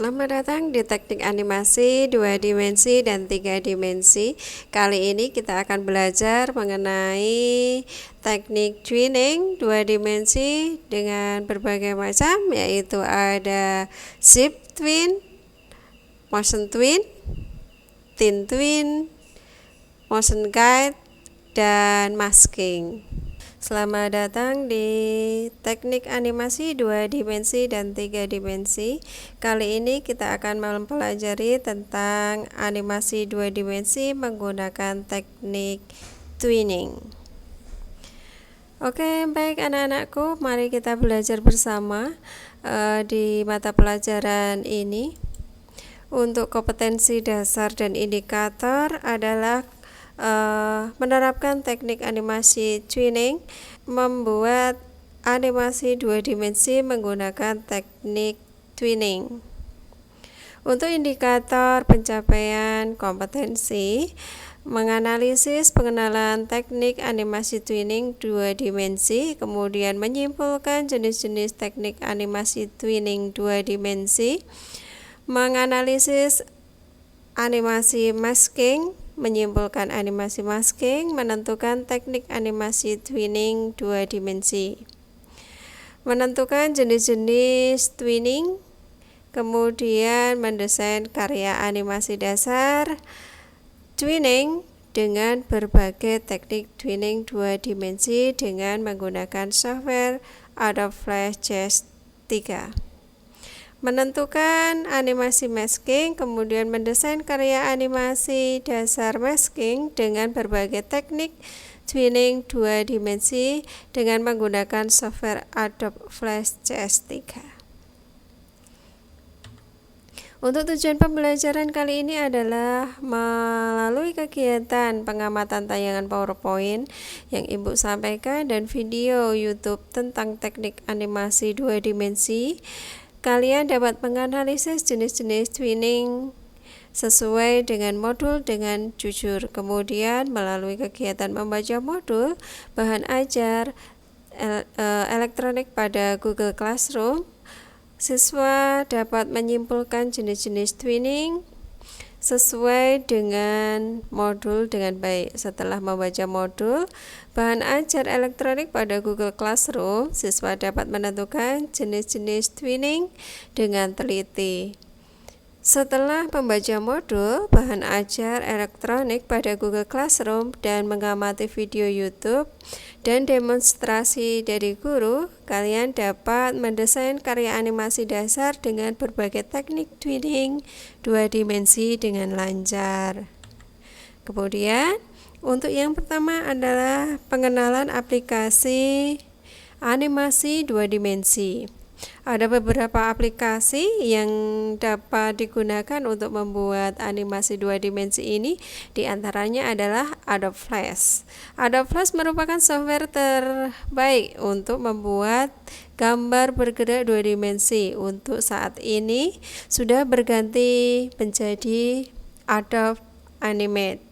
Selamat datang di teknik animasi 2 dimensi dan 3 dimensi. Kali ini kita akan belajar mengenai teknik twinning 2 dimensi dengan berbagai macam, yaitu ada zip twin, motion twin, thin twin, motion guide, dan masking. Selamat datang di teknik animasi 2 dimensi dan 3 dimensi. Kali ini kita akan mempelajari tentang animasi 2 dimensi menggunakan teknik twinning. Oke, baik anak-anakku, mari kita belajar bersama di mata pelajaran ini. Untuk kompetensi dasar dan indikator adalah menerapkan teknik animasi twinning, membuat animasi 2 dimensi menggunakan teknik twinning. Untuk indikator pencapaian kompetensi, menganalisis pengenalan teknik animasi twinning 2 dimensi, kemudian menyimpulkan jenis-jenis teknik animasi twinning 2 dimensi, menganalisis animasi masking, menyimpulkan animasi masking, menentukan teknik animasi twinning 2 dimensi, menentukan jenis-jenis twinning, kemudian mendesain karya animasi dasar twinning dengan berbagai teknik twinning 2 dimensi dengan menggunakan software Adobe Flash CS3. Menentukan animasi masking, kemudian mendesain karya animasi dasar masking dengan berbagai teknik twinning 2 dimensi dengan menggunakan software Adobe Flash CS3. Untuk tujuan pembelajaran kali ini adalah melalui kegiatan pengamatan tayangan PowerPoint yang Ibu sampaikan dan video YouTube tentang teknik animasi 2 dimensi. Kalian dapat menganalisis jenis-jenis twinning sesuai dengan modul dengan jujur. Kemudian melalui kegiatan membaca modul, bahan ajar elektronik pada Google Classroom, siswa dapat menyimpulkan jenis-jenis twinning sesuai dengan modul dengan baik. Setelah membaca modul bahan ajar elektronik pada Google Classroom, siswa dapat menentukan jenis-jenis twinning dengan teliti. Setelah membaca modul bahan ajar elektronik pada Google Classroom dan mengamati video YouTube dan demonstrasi dari guru, kalian dapat mendesain karya animasi dasar dengan berbagai teknik twinning 2 dimensi dengan lancar. Kemudian, untuk yang pertama adalah pengenalan aplikasi animasi 2 dimensi. Ada beberapa aplikasi yang dapat digunakan untuk membuat animasi 2 dimensi ini. Di antaranya adalah Adobe Flash. Adobe Flash merupakan software terbaik untuk membuat gambar bergerak 2 dimensi. Untuk saat ini sudah berganti menjadi Adobe Animate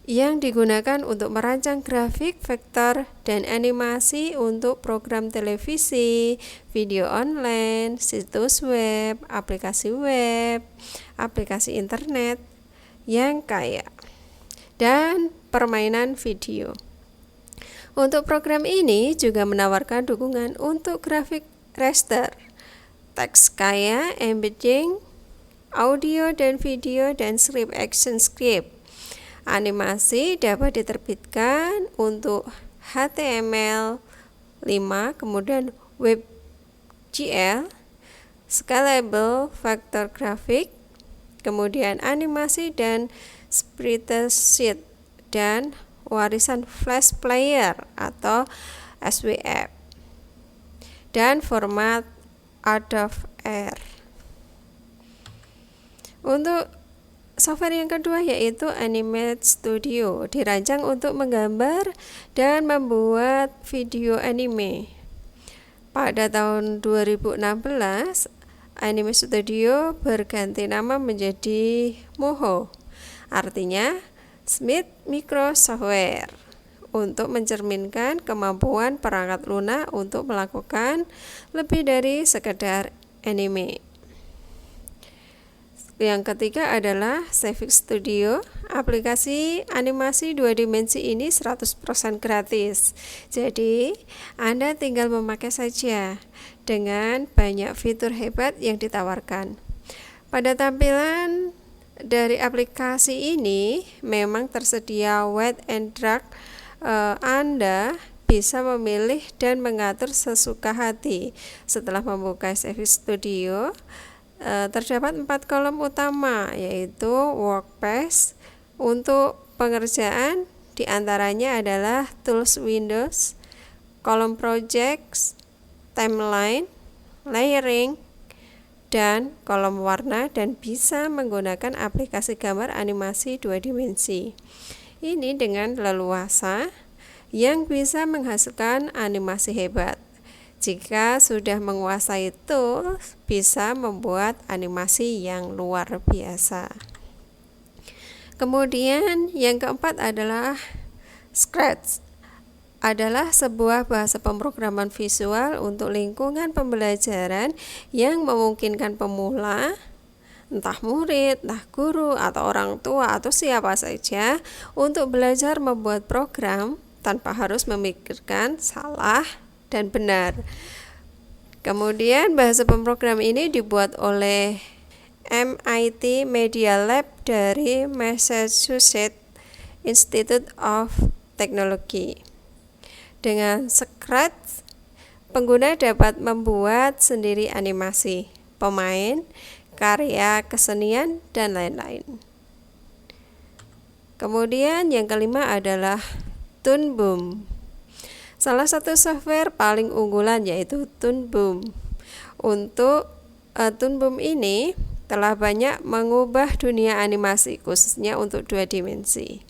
yang digunakan untuk merancang grafik, vektor, dan animasi untuk program televisi, video online, situs web, aplikasi internet yang kaya, dan permainan video. Untuk program ini juga menawarkan dukungan untuk grafik raster, teks kaya, embedding, audio dan video, dan script action script. Animasi dapat diterbitkan untuk HTML5, kemudian WebGL, scalable vector graphic, kemudian animasi dan spreadsheet, dan warisan flash player atau SWF, dan format Adobe Air. Untuk software yang kedua yaitu Animate Studio, dirancang untuk menggambar dan membuat video anime. Pada tahun 2016, Animate Studio berganti nama menjadi Moho, artinya Smith Micro Software, untuk mencerminkan kemampuan perangkat lunak untuk melakukan lebih dari sekedar anime. Yang ketiga adalah Cefix Studio. Aplikasi animasi 2 dimensi ini 100% gratis. Jadi, Anda tinggal memakai saja dengan banyak fitur hebat yang ditawarkan. Pada tampilan dari aplikasi ini memang tersedia wet and drag. Anda bisa memilih dan mengatur sesuka hati. Setelah membuka Cefix Studio, terdapat 4 kolom utama, yaitu workspace. Untuk pengerjaan diantaranya adalah tools Windows, kolom projects, timeline, layering, dan kolom warna, dan bisa menggunakan aplikasi gambar animasi 2 dimensi. Ini dengan leluasa yang bisa menghasilkan animasi hebat. Jika sudah menguasai tools, bisa membuat animasi yang luar biasa. Kemudian yang keempat adalah Scratch. Adalah sebuah bahasa pemrograman visual untuk lingkungan pembelajaran yang memungkinkan pemula, entah murid, entah guru, atau orang tua, atau siapa saja, untuk belajar membuat program tanpa harus memikirkan salah dan benar. Kemudian bahasa pemrogram ini dibuat oleh MIT Media Lab dari Massachusetts Institute of Technology. Dengan Scratch, pengguna dapat membuat sendiri animasi, pemain, karya kesenian, dan lain-lain. Kemudian yang kelima adalah Toon Boom. Salah satu software paling unggulan yaitu Toon Boom. Untuk Toon Boom ini telah banyak mengubah dunia animasi, khususnya untuk 2 dimensi.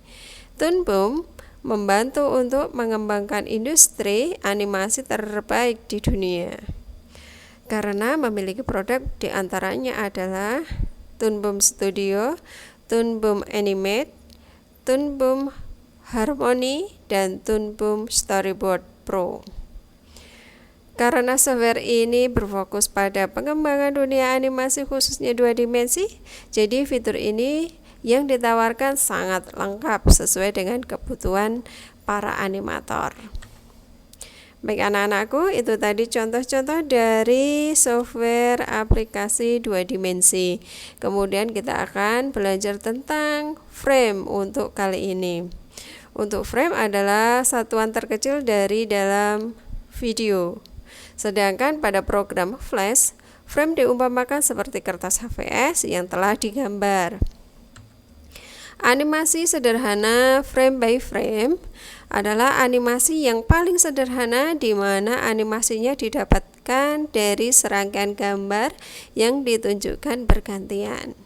Toon Boom membantu untuk mengembangkan industri animasi terbaik di dunia. Karena memiliki produk diantaranya adalah Toon Boom Studio, Toon Boom Animate, Toon Boom Harmony, dan Toon Boom Storyboard Pro. Karena software ini berfokus pada pengembangan dunia animasi khususnya 2 dimensi, jadi fitur ini yang ditawarkan sangat lengkap sesuai dengan kebutuhan para animator. Baik anak-anakku, itu tadi contoh-contoh dari software aplikasi 2 dimensi. Kemudian kita akan belajar tentang frame untuk kali ini. Untuk frame adalah satuan terkecil dari dalam video. Sedangkan pada program Flash, frame diumpamakan seperti kertas HVS yang telah digambar. Animasi sederhana frame by frame adalah animasi yang paling sederhana di mana animasinya didapatkan dari serangkaian gambar yang ditunjukkan bergantian.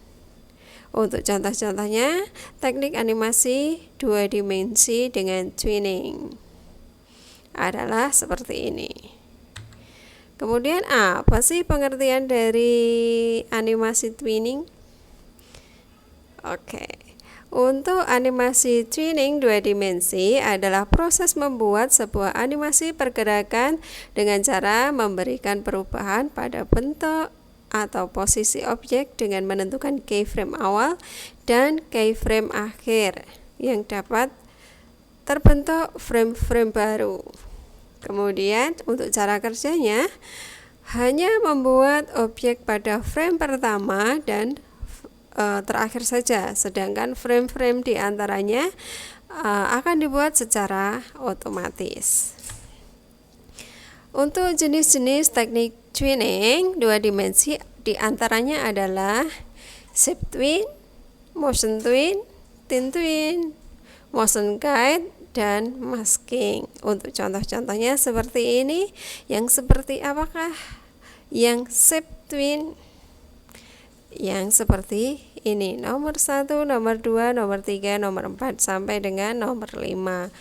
Untuk contoh-contohnya, teknik animasi 2 dimensi dengan twinning adalah seperti ini. Kemudian apa sih pengertian dari animasi twinning? Oke. Untuk animasi twinning 2 dimensi adalah proses membuat sebuah animasi pergerakan dengan cara memberikan perubahan pada bentuk atau posisi objek dengan menentukan keyframe awal dan keyframe akhir yang dapat terbentuk frame-frame baru. Kemudian untuk cara kerjanya hanya membuat objek pada frame pertama dan terakhir saja, sedangkan frame-frame di antaranya akan dibuat secara otomatis. Untuk jenis-jenis teknik twinning 2 dimensi diantaranya adalah shape twin, motion twin, thin twin, motion guide, dan masking. Untuk contoh-contohnya seperti ini. Yang seperti apakah? Yang shape twin, yang seperti ini, nomor 1, nomor 2, nomor 3, nomor 4 sampai dengan nomor 5.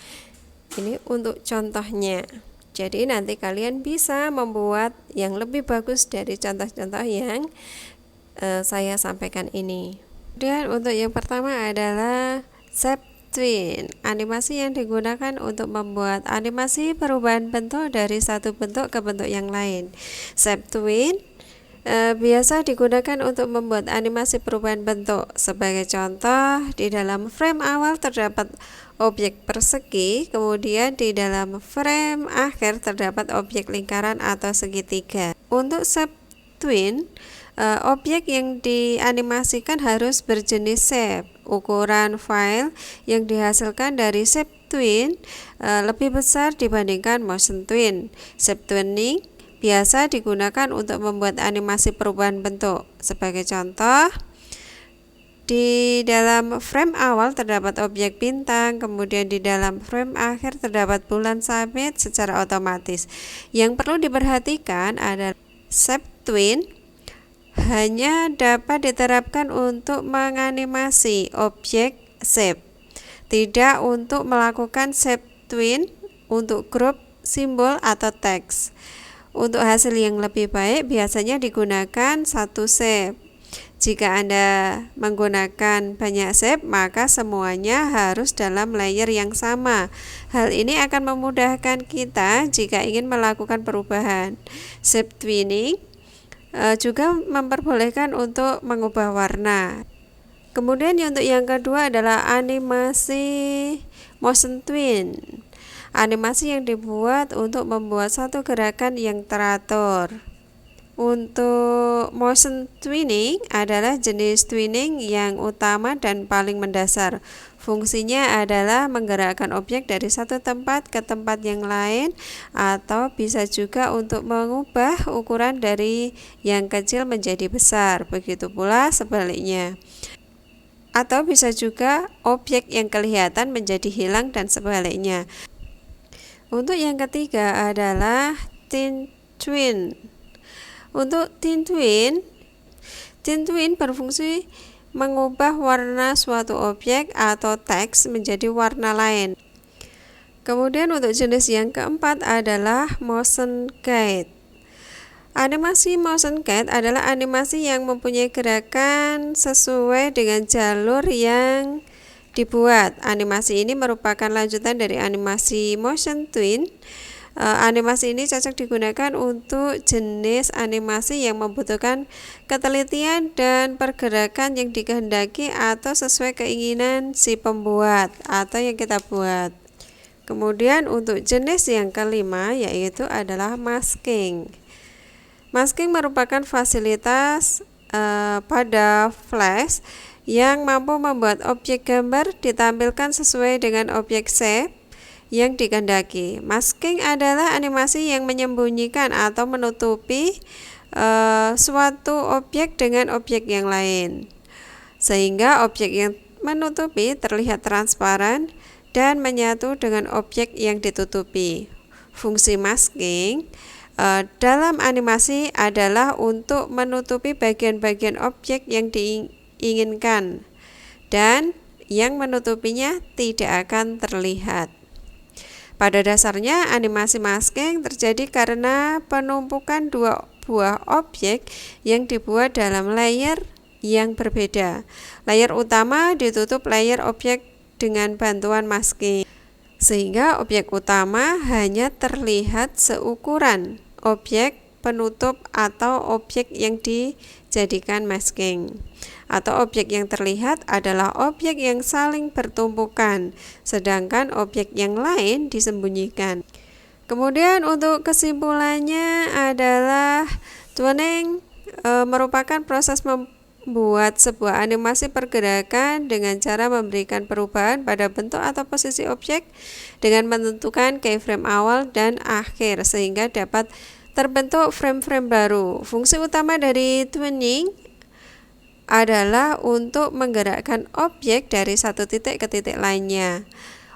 Ini untuk contohnya. Jadi nanti kalian bisa membuat yang lebih bagus dari contoh-contoh yang saya sampaikan ini. Dan untuk yang pertama adalah shape twin, animasi yang digunakan untuk membuat animasi perubahan bentuk dari satu bentuk ke bentuk yang lain. Shape twin biasa digunakan untuk membuat animasi perubahan bentuk. Sebagai contoh, di dalam frame awal terdapat objek persegi, kemudian di dalam frame akhir terdapat objek lingkaran atau segitiga. Untuk shape twin, objek yang dianimasikan harus berjenis shape. Ukuran file yang dihasilkan dari shape twin lebih besar dibandingkan motion twin. Shape twinning biasa digunakan untuk membuat animasi perubahan bentuk. Sebagai contoh, di dalam frame awal terdapat objek bintang, kemudian di dalam frame akhir terdapat bulan sabit secara otomatis. Yang perlu diperhatikan adalah shape twin hanya dapat diterapkan untuk menganimasi objek shape, tidak untuk melakukan shape twin untuk grup, simbol, atau teks. Untuk hasil yang lebih baik biasanya digunakan satu shape. Jika Anda menggunakan banyak shape, maka semuanya harus dalam layer yang sama. Hal ini akan memudahkan kita jika ingin melakukan perubahan. Shape twinning juga memperbolehkan untuk mengubah warna. Kemudian untuk yang kedua adalah animasi motion twin. Animasi yang dibuat untuk membuat satu gerakan yang teratur. Untuk motion twinning adalah jenis twinning yang utama dan paling mendasar. Fungsinya adalah menggerakkan objek dari satu tempat ke tempat yang lain, atau bisa juga untuk mengubah ukuran dari yang kecil menjadi besar. Begitu pula sebaliknya. Atau bisa juga objek yang kelihatan menjadi hilang dan sebaliknya. Untuk yang ketiga adalah thin twin. Untuk thin twin berfungsi mengubah warna suatu objek atau teks menjadi warna lain. Kemudian untuk jenis yang keempat adalah motion guide. Animasi motion guide adalah animasi yang mempunyai gerakan sesuai dengan jalur yang dibuat. Animasi ini merupakan lanjutan dari animasi motion twin. Animasi ini cocok digunakan untuk jenis animasi yang membutuhkan ketelitian dan pergerakan yang dikehendaki atau sesuai keinginan si pembuat atau yang kita buat. Kemudian untuk jenis yang kelima yaitu adalah masking. Masking merupakan fasilitas pada Flash yang mampu membuat objek gambar ditampilkan sesuai dengan objek shape yang dikehendaki. Masking adalah animasi yang menyembunyikan atau menutupi suatu objek dengan objek yang lain, sehingga objek yang menutupi terlihat transparan dan menyatu dengan objek yang ditutupi. Fungsi masking dalam animasi adalah untuk menutupi bagian-bagian objek yang diinginkan dan yang menutupinya tidak akan terlihat. Pada dasarnya, animasi masking terjadi karena penumpukan dua buah objek yang dibuat dalam layer yang berbeda. Layer utama ditutup layer objek dengan bantuan masking, sehingga objek utama hanya terlihat seukuran objek penutup atau objek yang dijadikan masking. Atau objek yang terlihat adalah objek yang saling bertumpukan, sedangkan objek yang lain disembunyikan. Kemudian untuk kesimpulannya adalah twinning merupakan proses membuat sebuah animasi pergerakan dengan cara memberikan perubahan pada bentuk atau posisi objek dengan menentukan keyframe awal dan akhir sehingga dapat terbentuk frame-frame baru. Fungsi utama dari twinning adalah untuk menggerakkan objek dari satu titik ke titik lainnya.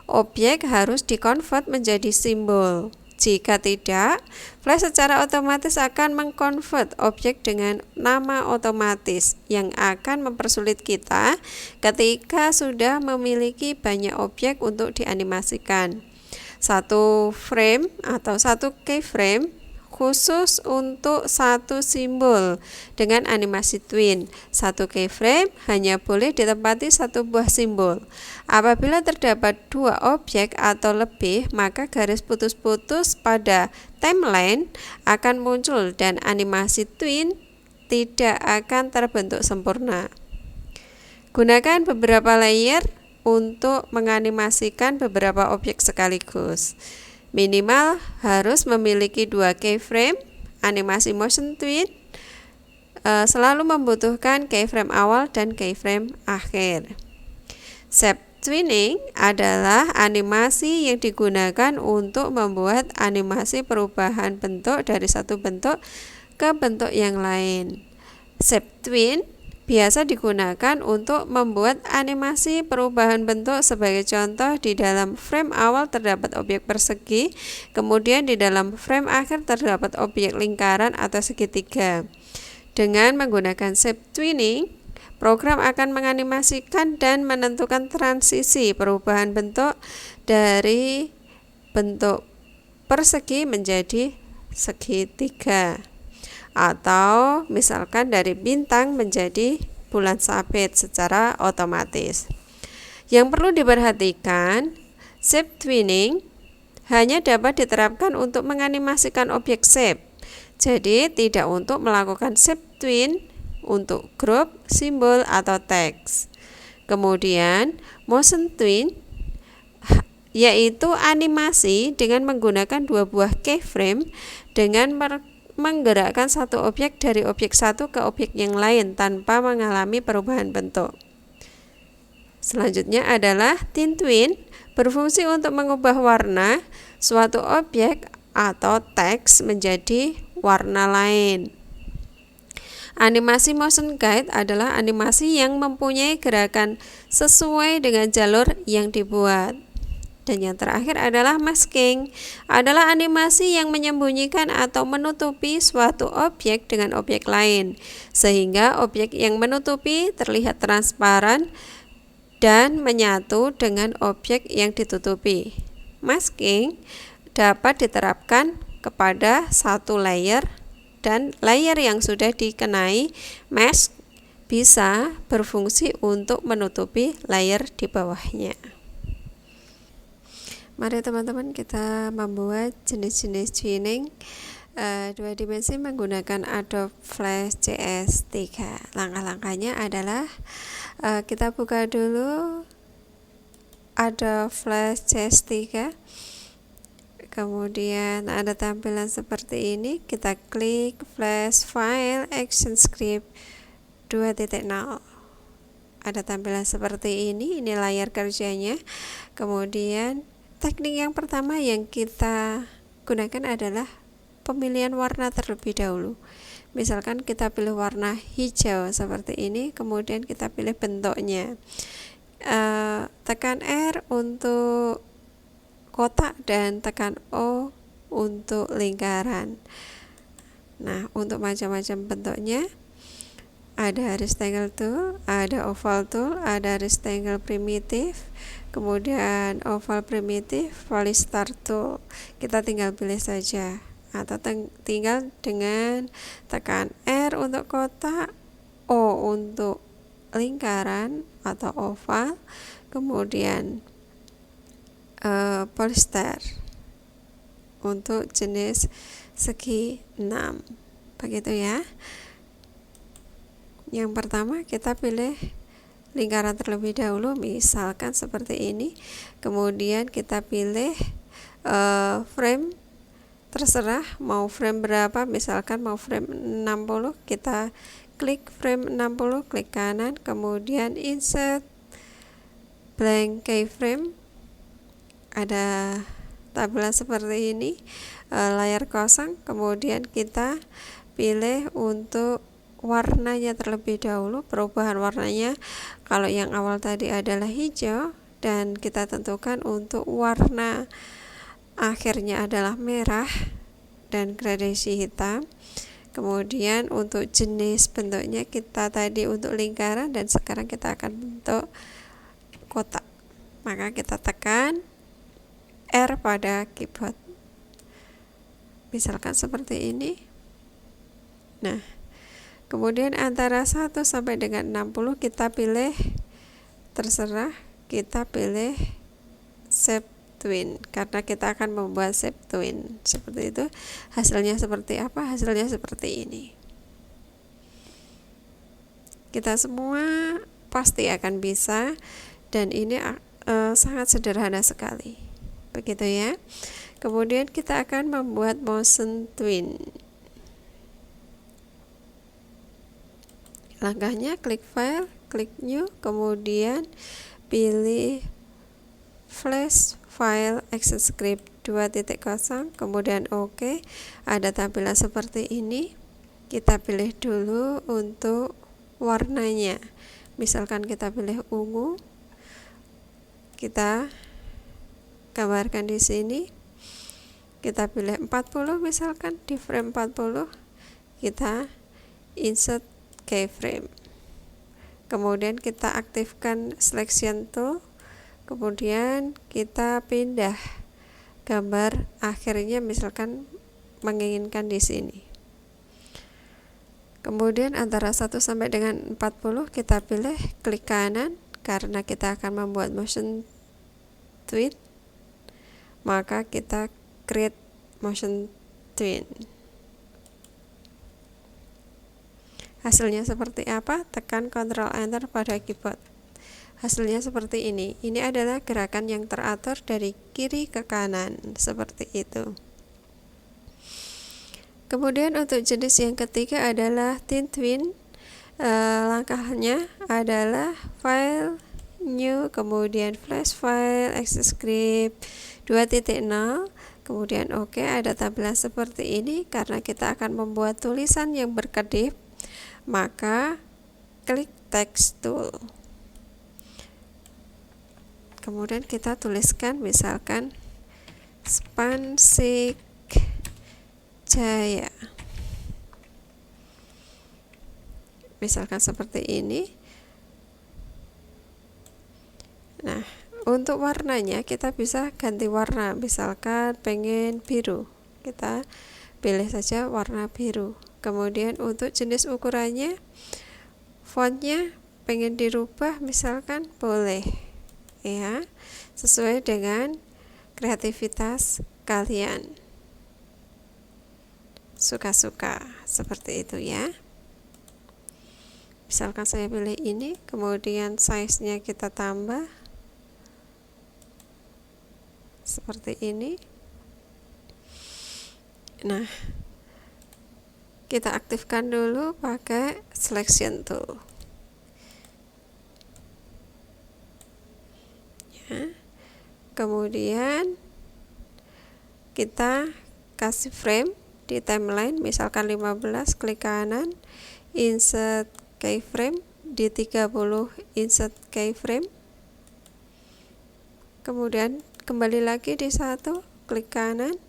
Objek harus dikonvert menjadi simbol. Jika tidak, Flash secara otomatis akan mengkonvert objek dengan nama otomatis yang akan mempersulit kita ketika sudah memiliki banyak objek untuk dianimasikan. Satu frame atau satu keyframe khusus untuk satu simbol dengan animasi twin. Satu keyframe hanya boleh ditempati satu buah simbol. Apabila terdapat dua objek atau lebih, maka garis putus-putus pada timeline akan muncul dan animasi twin tidak akan terbentuk sempurna. Gunakan beberapa layer untuk menganimasikan beberapa objek sekaligus. Minimal harus memiliki 2 keyframe. Animasi motion twin selalu membutuhkan keyframe awal dan keyframe akhir. Shape twinning adalah animasi yang digunakan untuk membuat animasi perubahan bentuk dari satu bentuk ke bentuk yang lain. Shape twin biasa digunakan untuk membuat animasi perubahan bentuk. Sebagai contoh, di dalam frame awal terdapat objek persegi, kemudian di dalam frame akhir terdapat objek lingkaran atau segitiga. Dengan menggunakan shape twinning, program akan menganimasikan dan menentukan transisi perubahan bentuk dari bentuk persegi menjadi segitiga, atau misalkan dari bintang menjadi bulan sabit secara otomatis. Yang perlu diperhatikan, shape twinning hanya dapat diterapkan untuk menganimasikan objek shape. Jadi tidak untuk melakukan shape twin untuk grup, simbol, atau teks. Kemudian motion twin yaitu animasi dengan menggunakan 2 buah keyframe dengan menggerakkan satu objek dari objek satu ke objek yang lain tanpa mengalami perubahan bentuk. Selanjutnya adalah tint twin, berfungsi untuk mengubah warna suatu objek atau teks menjadi warna lain. Animasi motion guide adalah animasi yang mempunyai gerakan sesuai dengan jalur yang dibuat. Dan yang terakhir adalah masking, adalah animasi yang menyembunyikan atau menutupi suatu objek dengan objek lain, sehingga objek yang menutupi terlihat transparan dan menyatu dengan objek yang ditutupi. Masking dapat diterapkan kepada satu layer, dan layer yang sudah dikenai mask bisa berfungsi untuk menutupi layer di bawahnya. Mari teman-teman kita membuat jenis-jenis twinning 2 dimensi menggunakan Adobe Flash CS3. Langkah-langkahnya adalah kita buka dulu Adobe Flash CS3. Kemudian ada tampilan seperti ini. Kita klik Flash File ActionScript 2.0. Ada tampilan seperti ini layar kerjanya. Kemudian teknik yang pertama yang kita gunakan adalah pemilihan warna terlebih dahulu. Misalkan kita pilih warna hijau seperti ini, kemudian kita pilih bentuknya. Tekan R untuk kotak dan tekan O untuk lingkaran. Nah, untuk macam-macam bentuknya ada rectangle tool, ada oval tool, ada rectangle primitif, kemudian oval primitif, polystar tool. Kita tinggal pilih saja, atau tinggal dengan tekan R untuk kotak, O untuk lingkaran atau oval, kemudian polystar untuk jenis segi 6. Begitu ya. Yang pertama kita pilih lingkaran terlebih dahulu, misalkan seperti ini. Kemudian kita pilih frame, terserah mau frame berapa, misalkan mau frame 60, kita klik frame 60, klik kanan, kemudian insert blank keyframe. Ada tampilan seperti ini, layar kosong. Kemudian kita pilih untuk warnanya terlebih dahulu, perubahan warnanya. Kalau yang awal tadi adalah hijau, dan kita tentukan untuk warna akhirnya adalah merah dan gradasi hitam. Kemudian untuk jenis bentuknya kita tadi untuk lingkaran, dan sekarang kita akan bentuk kotak. Maka kita tekan R pada keyboard, misalkan seperti ini. Nah, kemudian antara 1 sampai dengan 60 kita pilih, terserah, kita pilih shape twin, karena kita akan membuat shape twin seperti itu. Hasilnya seperti apa? Hasilnya seperti ini. Kita semua pasti akan bisa, dan ini sangat sederhana sekali. Begitu ya. Kemudian kita akan membuat motion twin. Langkahnya klik file, klik new, kemudian pilih flash file ActionScript 2.0, kemudian OK. Ada tampilan seperti ini. Kita pilih dulu untuk warnanya. Misalkan kita pilih ungu. Kita gambarkan di sini. Kita pilih 40 misalkan, di frame 40 kita insert keyframe. Kemudian kita aktifkan selection tool. Kemudian kita pindah gambar akhirnya, misalkan menginginkan di sini. Kemudian antara 1 sampai dengan 40 kita pilih klik kanan karena kita akan membuat motion twin. Maka kita create motion twin. Hasilnya seperti apa? Tekan Ctrl Enter pada keyboard. Hasilnya seperti ini. Ini adalah gerakan yang teratur dari kiri ke kanan, seperti itu. Kemudian untuk jenis yang ketiga adalah thin twin. Langkahnya adalah file, new, kemudian flash file, ActionScript 2.0, kemudian OK. Ada tampilan seperti ini. Karena kita akan membuat tulisan yang berkedip, maka klik text tool. Kemudian kita tuliskan misalkan Spansik Jaya, misalkan seperti ini. Nah, untuk warnanya kita bisa ganti warna. Misalkan pengen biru, kita pilih saja warna biru. Kemudian untuk jenis ukurannya, fontnya pengen dirubah, misalkan boleh ya, sesuai dengan kreativitas kalian, suka-suka seperti itu ya. Misalkan saya pilih ini, kemudian size-nya kita tambah seperti ini. Nah, kita aktifkan dulu pakai selection tool ya. Kemudian kita kasih frame di timeline, misalkan 15, klik kanan, insert keyframe, di 30 insert keyframe. Kemudian kembali lagi di 1, klik kanan,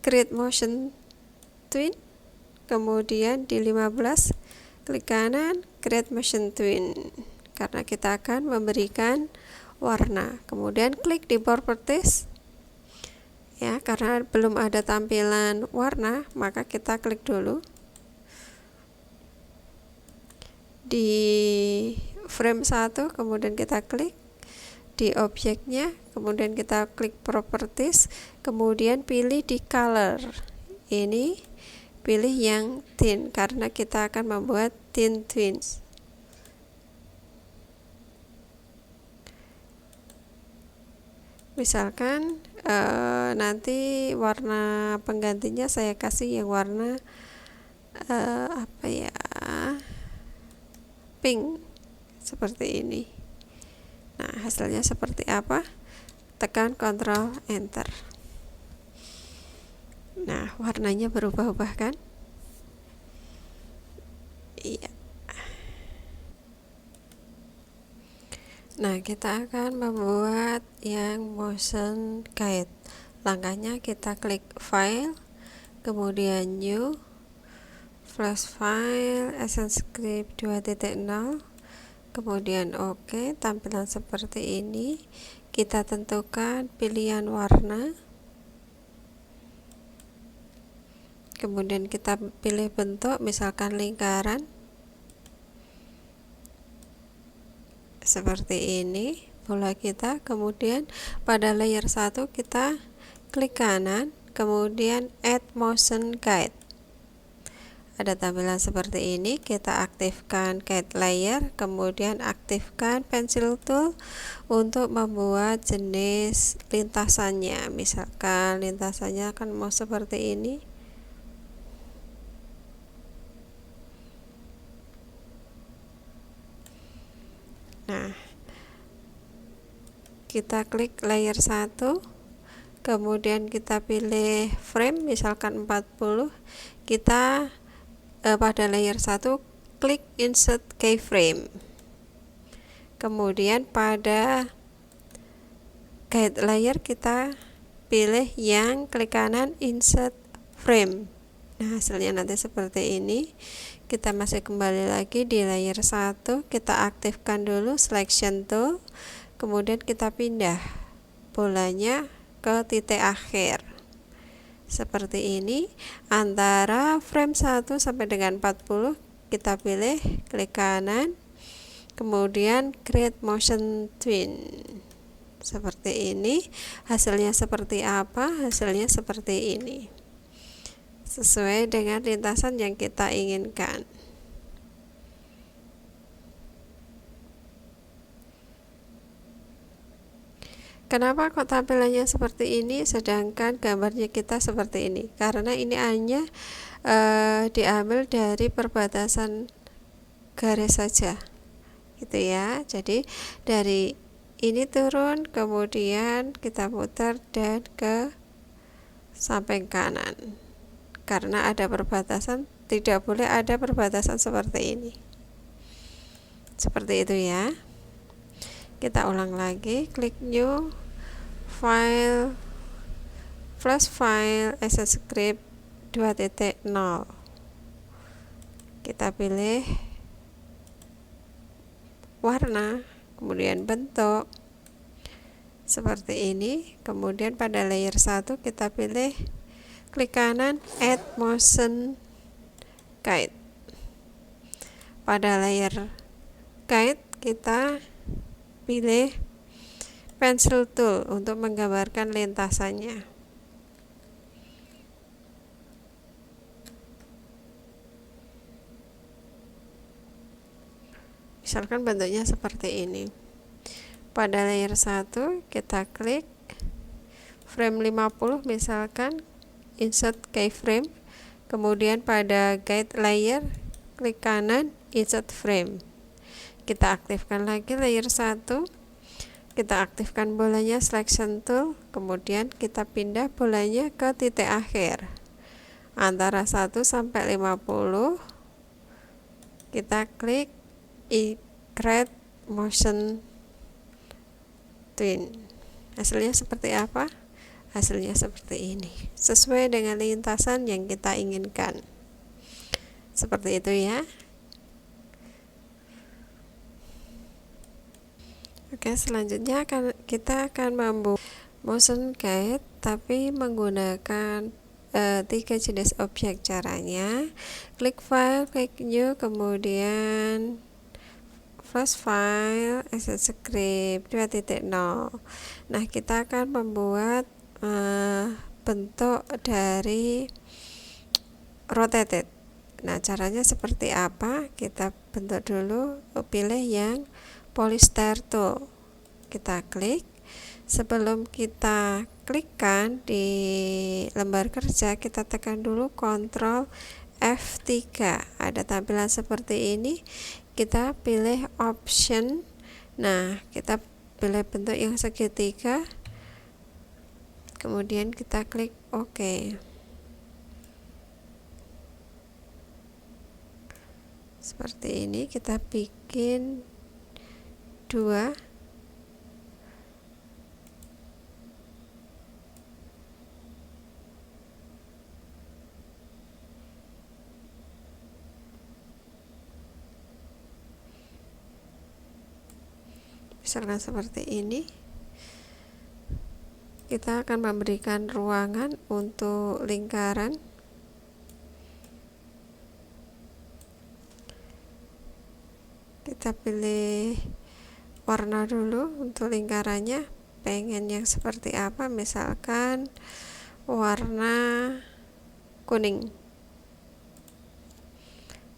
create motion twin. Kemudian di 15 klik kanan, create motion twin, karena kita akan memberikan warna. Kemudian klik di properties ya, karena belum ada tampilan warna, maka kita klik dulu di frame 1, kemudian kita klik di objeknya, kemudian kita klik properties, kemudian pilih di color. Ini pilih yang thin karena kita akan membuat thin twins. Misalkan nanti warna penggantinya saya kasih yang warna apa ya, pink seperti ini. Nah, hasilnya seperti apa? Tekan Ctrl Enter. Nah, warnanya berubah-ubah kan? Iya. Nah, kita akan membuat yang motion guide. Langkahnya kita klik file, kemudian new, flash file, ActionScript 2.0, kemudian OK. Tampilan seperti ini. Kita tentukan pilihan warna, kemudian kita pilih bentuk, misalkan lingkaran seperti ini bola kita. Kemudian pada layer 1 kita klik kanan, kemudian add motion guide. ada tampilan seperti ini. Kita aktifkan guide layer, kemudian aktifkan pencil tool untuk membuat jenis lintasannya. Misalkan lintasannya akan mau seperti ini. Nah, kita klik layer 1, kemudian kita pilih frame, misalkan 40. Kita pada layer 1 klik insert keyframe, kemudian pada guide layer kita pilih yang klik kanan insert frame. Nah, hasilnya nanti seperti ini. Kita masih kembali lagi di layer 1, kita aktifkan dulu selection tool, kemudian kita pindah bolanya ke titik akhir seperti ini. Antara frame 1 sampai dengan 40 kita pilih, klik kanan, kemudian create motion twin seperti ini. Hasilnya seperti apa? Hasilnya seperti ini, sesuai dengan lintasan yang kita inginkan. Kenapa kok tampilannya seperti ini sedangkan gambarnya kita seperti ini? Karena ini hanya diambil dari perbatasan garis saja, gitu ya. Jadi dari ini turun, kemudian kita putar dan ke samping kanan. Karena ada perbatasan, tidak boleh ada perbatasan seperti ini. Seperti itu ya. Kita ulang lagi, klik new file, flash file as a script 2.0. Kita pilih warna, kemudian bentuk seperti ini. Kemudian pada layer 1 kita pilih, klik kanan add motion guide. Pada layer guide kita pilih pencil tool untuk menggambarkan lintasannya. Misalkan bentuknya seperti ini. Pada layer 1 kita klik frame 50, misalkan insert keyframe, kemudian pada guide layer klik kanan insert frame. Kita aktifkan lagi layer 1, kita aktifkan bolanya selection tool, kemudian kita pindah bolanya ke titik akhir antara 1 sampai 50. Kita klik create motion twin. Hasilnya seperti apa? Hasilnya seperti ini, sesuai dengan lintasan yang kita inginkan. Seperti itu ya. Oke, selanjutnya kita akan membuat motion guide tapi menggunakan 3 jenis objek. Caranya klik file, klik new, kemudian flash file as a script 2.0. Nah, kita akan membuat bentuk dari rotated. Nah, caranya seperti apa? Kita bentuk dulu, pilih yang polyster tool, kita klik. Sebelum kita klikkan di lembar kerja, kita tekan dulu Ctrl F3. Ada tampilan seperti ini. Kita pilih option. Nah, kita pilih bentuk yang segitiga, kemudian kita klik OK. Seperti ini. Kita bikin 2. Misalkan seperti ini. Kita akan memberikan ruangan untuk lingkaran. Kita pilih warna dulu untuk lingkarannya, pengen yang seperti apa, misalkan warna kuning.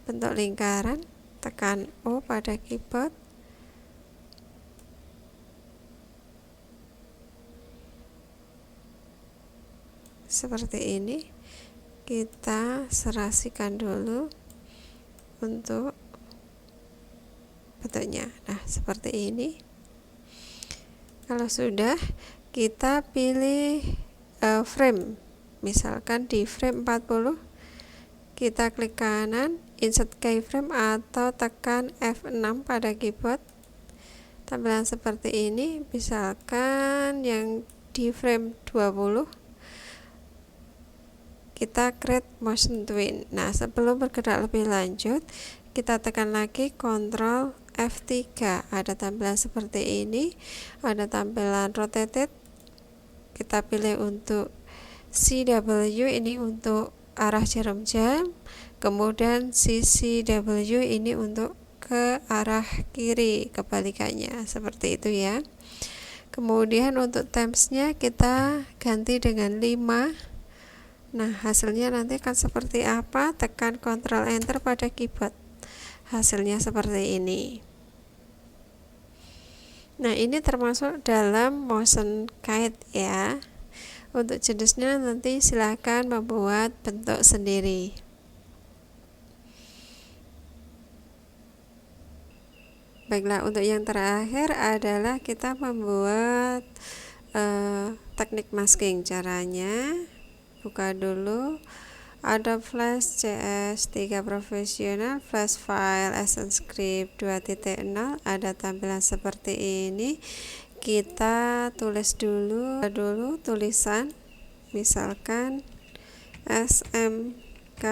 bentuk lingkaran, tekan O pada keyboard. Seperti ini. Kita serasikan dulu untuk bentuknya. Nah, seperti ini. Kalau sudah, kita pilih frame. Misalkan di frame 40, kita klik kanan, insert keyframe atau tekan F6 pada keyboard. Tampilan seperti ini. Misalkan yang di frame 20, kita create motion twin. Nah, sebelum bergerak lebih lanjut, kita tekan lagi Ctrl F3. Ada tampilan seperti ini. Ada tampilan rotated. Kita pilih untuk CW, ini untuk arah jarum jam. Kemudian CCW ini untuk ke arah kiri, kebalikannya. Seperti itu ya. Kemudian untuk timesnya kita ganti dengan 5. Nah, hasilnya nanti akan seperti apa? Tekan Ctrl Enter pada keyboard. Hasilnya seperti ini. Nah, ini termasuk dalam motion kite ya. Untuk jenisnya nanti silahkan membuat bentuk sendiri. Baiklah, untuk yang terakhir adalah kita membuat teknik masking. Caranya, buka dulu Adobe Flash CS3 Professional, Flash File EssenceScript 2.0. Ada tampilan seperti ini. Kita tulis dulu tulisan, misalkan SMK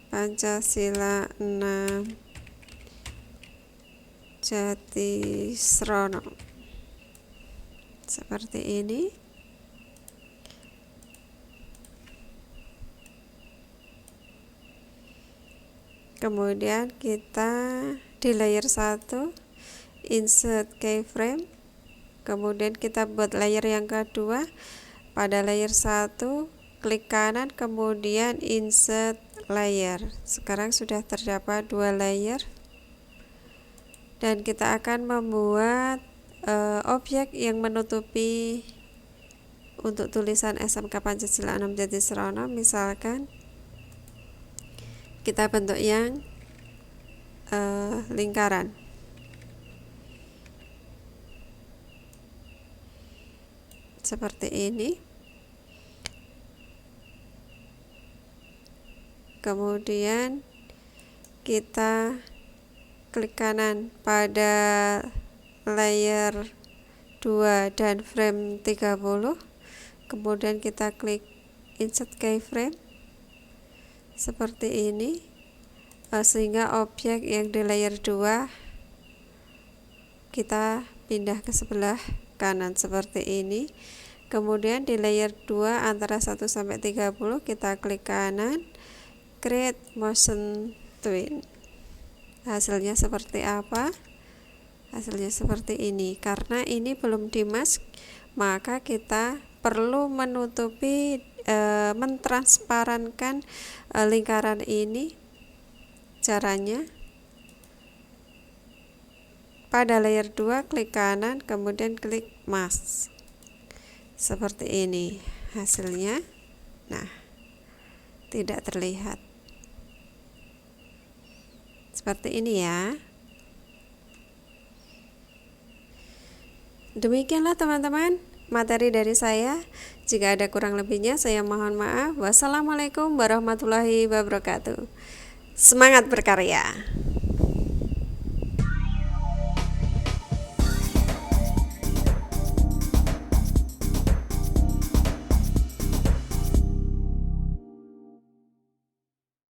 Pancasila 6 Jatisrono. Seperti ini. Kemudian kita di layer 1 insert keyframe. Kemudian kita buat layer yang kedua. Pada layer 1 klik kanan, kemudian insert layer. Sekarang sudah terdapat 2 layer. Dan kita akan membuat objek yang menutupi untuk tulisan SMK Pancasila 6 Jatisrono. Misalkan kita bentuk yang lingkaran. Seperti ini. Kemudian kita klik kanan pada layer 2 dan frame 30. Kemudian kita klik insert keyframe seperti ini, sehingga objek yang di layer 2 kita pindah ke sebelah kanan seperti ini. Kemudian di layer 2 antara 1 sampai 30 kita klik kanan, create motion twin. Hasilnya seperti apa? Hasilnya seperti ini. Karena ini belum dimask, maka kita perlu menutupi, mentransparankan lingkaran ini. Caranya, pada layer 2 klik kanan, kemudian klik mask. Seperti ini hasilnya. Nah, tidak terlihat. Seperti ini ya. Demikianlah teman-teman materi dari saya. Jika ada kurang lebihnya saya mohon maaf. Wassalamualaikum warahmatullahi wabarakatuh. Semangat berkarya.